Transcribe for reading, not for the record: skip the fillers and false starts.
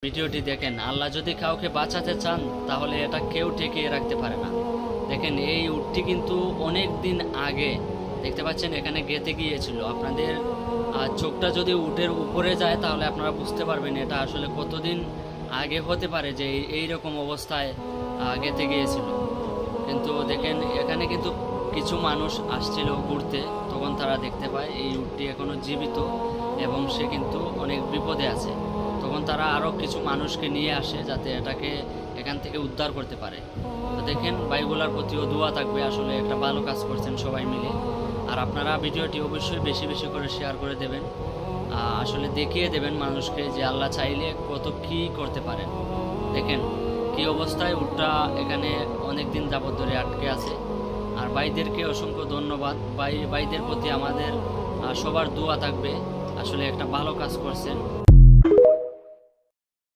ভিডিওটি দেখেন। আল্লাহ যদি কাউকে বাঁচাতে চান তাহলে এটা কেউ ঠেকিয়ে রাখতে পারে না। দেখেন এই উটটি কিন্তু অনেক দিন আগে দেখতে পাচ্ছেন এখানে গেঁথে গিয়েছিল। আপনাদের চোখটা যদি উটের উপরে যায় তাহলে আপনারা বুঝতে পারবেন এটা আসলে কতদিন আগে হতে পারে যে এই রকম অবস্থায় গেঁথে গিয়েছিল। কিন্তু দেখেন এখানে কিন্তু কিছু মানুষ আসছিল ঘুরতে, তখন তারা দেখতে পায় এই উটটি এখনো জীবিত এবং সে কিন্তু অনেক বিপদে আছে। তখন তারা আরও কিছু মানুষকে নিয়ে আসে যাতে এটাকে এখান থেকে উদ্ধার করতে পারে। তো দেখেন ভাইগুলার প্রতিও দোয়া থাকবে, আসলে একটা ভালো কাজ করছেন সবাই মিলে। আর আপনারা ভিডিওটি অবশ্যই বেশি বেশি করে শেয়ার করে দেবেন, আসলে দেখিয়ে দেবেন মানুষকে যে আল্লাহ চাইলে কত কী করতে পারেন। দেখেন কি অবস্থায় উটটা এখানে অনেক দিন যাবত ধরে আটকে আছে। আর ভাইদেরকে অসংখ্য ধন্যবাদ। ভাইদের প্রতি আমাদের সবার দোয়া থাকবে, আসলে একটা ভালো কাজ করছেন।